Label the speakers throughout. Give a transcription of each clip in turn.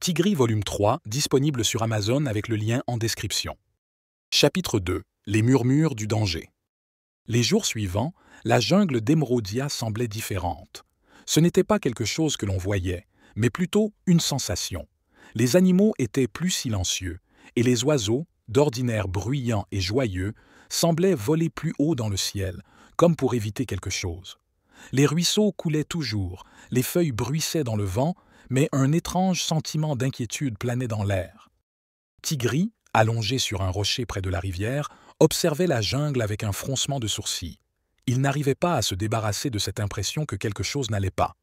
Speaker 1: Tigri volume 3, disponible sur Amazon avec le lien en description. Chapitre 2. Les murmures du danger. Les jours suivants, la jungle d'Emeraudia semblait différente. Ce n'était pas quelque chose que l'on voyait, mais plutôt une sensation. Les animaux étaient plus silencieux, et les oiseaux, d'ordinaire bruyants et joyeux, semblaient voler plus haut dans le ciel, comme pour éviter quelque chose. Les ruisseaux coulaient toujours, les feuilles bruissaient dans le vent, mais un étrange sentiment d'inquiétude planait dans l'air. Tigri, allongé sur un rocher près de la rivière, observait la jungle avec un froncement de sourcils. Il n'arrivait pas à se débarrasser de cette impression que quelque chose n'allait pas.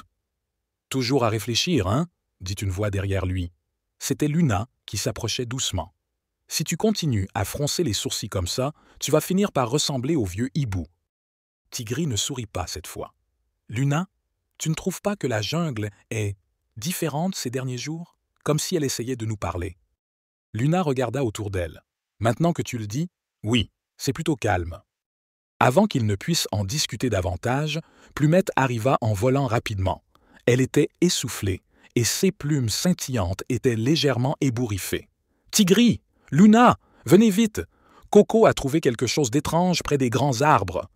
Speaker 1: « Toujours à réfléchir, hein ?» dit une voix derrière lui. C'était Luna qui s'approchait doucement. « Si tu continues à froncer les sourcils comme ça, tu vas finir par ressembler au vieux hibou. » Tigri ne sourit pas cette fois. « Luna, tu ne trouves pas que la jungle est différente ces derniers jours, comme si elle essayait de nous parler ?» Luna regarda autour d'elle. « Maintenant que tu le dis, oui, c'est plutôt calme. » Avant qu'il ne puisse en discuter davantage, Plumette arriva en volant rapidement. Elle était essoufflée, et ses plumes scintillantes étaient légèrement ébouriffées. « Tigri! Luna! Venez vite! Coco a trouvé quelque chose d'étrange près des grands arbres. »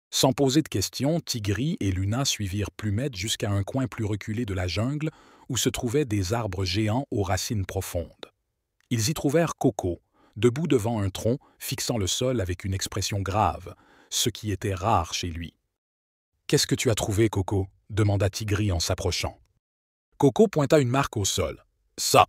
Speaker 1: Sans poser de questions, Tigri et Luna suivirent Plumette jusqu'à un coin plus reculé de la jungle où se trouvaient des arbres géants aux racines profondes. Ils y trouvèrent Coco, debout devant un tronc, fixant le sol avec une expression grave, ce qui était rare chez lui. « Qu'est-ce que tu as trouvé, Coco ?» demanda Tigri en s'approchant. Coco pointa une marque au sol. « Ça !»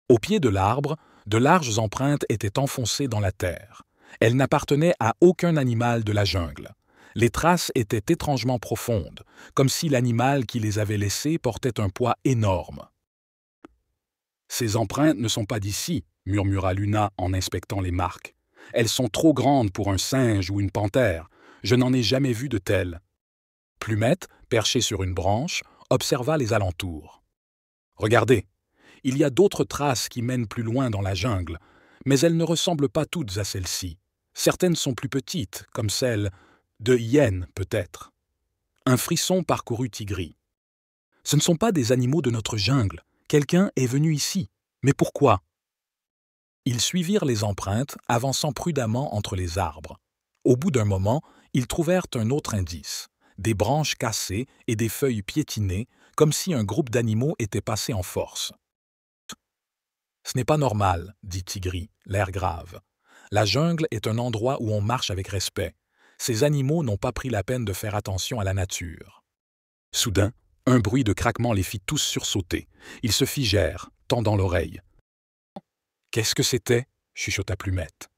Speaker 1: Au pied de l'arbre, de larges empreintes étaient enfoncées dans la terre. Elles n'appartenaient à aucun animal de la jungle. Les traces étaient étrangement profondes, comme si l'animal qui les avait laissées portait un poids énorme. « Ces empreintes ne sont pas d'ici, » murmura Luna en inspectant les marques. « Elles sont trop grandes pour un singe ou une panthère. Je n'en ai jamais vu de telles. » Plumette, perchée sur une branche, observa les alentours. « Regardez, il y a d'autres traces qui mènent plus loin dans la jungle, mais elles ne ressemblent pas toutes à celles-ci. Certaines sont plus petites, comme celle de hyène peut-être. » Un frisson parcourut Tigri. « Ce ne sont pas des animaux de notre jungle. Quelqu'un est venu ici. Mais pourquoi ?» Ils suivirent les empreintes, avançant prudemment entre les arbres. Au bout d'un moment, ils trouvèrent un autre indice, des branches cassées et des feuilles piétinées, comme si un groupe d'animaux était passé en force. « Ce n'est pas normal, » dit Tigri, l'air grave. « La jungle est un endroit où on marche avec respect. Ces animaux n'ont pas pris la peine de faire attention à la nature. » Soudain, un bruit de craquement les fit tous sursauter. Ils se figèrent, tendant l'oreille. « Qu'est-ce que c'était ?» chuchota Plumette.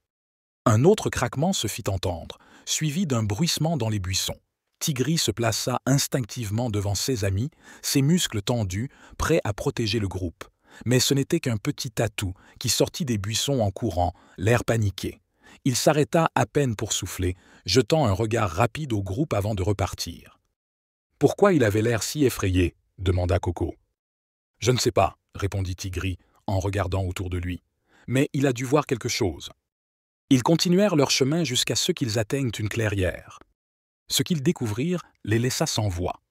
Speaker 1: Un autre craquement se fit entendre, suivi d'un bruissement dans les buissons. Tigri se plaça instinctivement devant ses amis, ses muscles tendus, prêts à protéger le groupe. Mais ce n'était qu'un petit tatou qui sortit des buissons en courant, l'air paniqué. Il s'arrêta à peine pour souffler, jetant un regard rapide au groupe avant de repartir. « Pourquoi il avait l'air si effrayé ?» demanda Coco. « Je ne sais pas, » répondit Tigri en regardant autour de lui. « Mais il a dû voir quelque chose. » Ils continuèrent leur chemin jusqu'à ce qu'ils atteignent une clairière. Ce qu'ils découvrirent les laissa sans voix.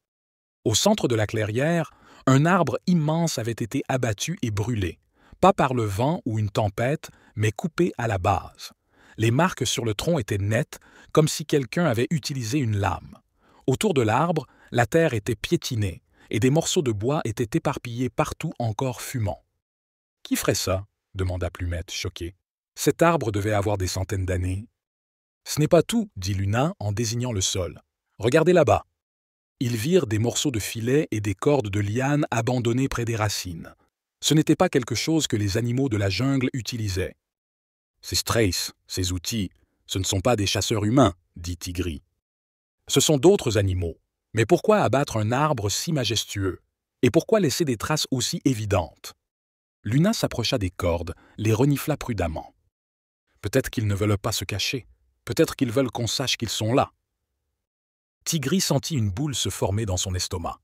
Speaker 1: Au centre de la clairière, un arbre immense avait été abattu et brûlé, pas par le vent ou une tempête, mais coupé à la base. Les marques sur le tronc étaient nettes, comme si quelqu'un avait utilisé une lame. Autour de l'arbre, la terre était piétinée, et des morceaux de bois étaient éparpillés partout encore fumants. « Qui ferait ça ?» demanda Plumette, choquée. « Cet arbre devait avoir des centaines d'années. »« Ce n'est pas tout, » dit Luna en désignant le sol. « Regardez là-bas. » Ils virent des morceaux de filet et des cordes de lianes abandonnées près des racines. Ce n'était pas quelque chose que les animaux de la jungle utilisaient. « Ces strays, ces outils, ce ne sont pas des chasseurs humains, » dit Tigri. « Ce sont d'autres animaux. Mais pourquoi abattre un arbre si majestueux? Et pourquoi laisser des traces aussi évidentes ?» Luna s'approcha des cordes, les renifla prudemment. « Peut-être qu'ils ne veulent pas se cacher. Peut-être qu'ils veulent qu'on sache qu'ils sont là. » Tigri sentit une boule se former dans son estomac.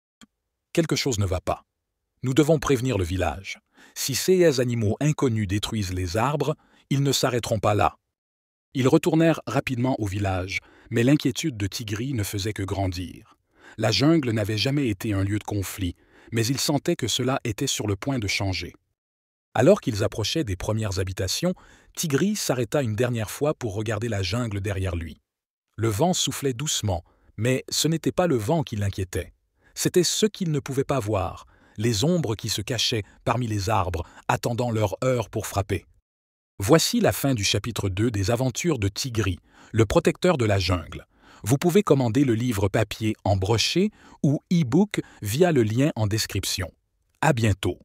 Speaker 1: « Quelque chose ne va pas. Nous devons prévenir le village. Si ces animaux inconnus détruisent les arbres, ils ne s'arrêteront pas là. » Ils retournèrent rapidement au village, mais l'inquiétude de Tigri ne faisait que grandir. La jungle n'avait jamais été un lieu de conflit, mais ils sentaient que cela était sur le point de changer. Alors qu'ils approchaient des premières habitations, Tigris s'arrêta une dernière fois pour regarder la jungle derrière lui. Le vent soufflait doucement, mais ce n'était pas le vent qui l'inquiétait. C'était ce qu'il ne pouvait pas voir, les ombres qui se cachaient parmi les arbres, attendant leur heure pour frapper. Voici la fin du chapitre 2 des aventures de Tigris, le protecteur de la jungle. Vous pouvez commander le livre papier en broché ou e-book via le lien en description. À bientôt.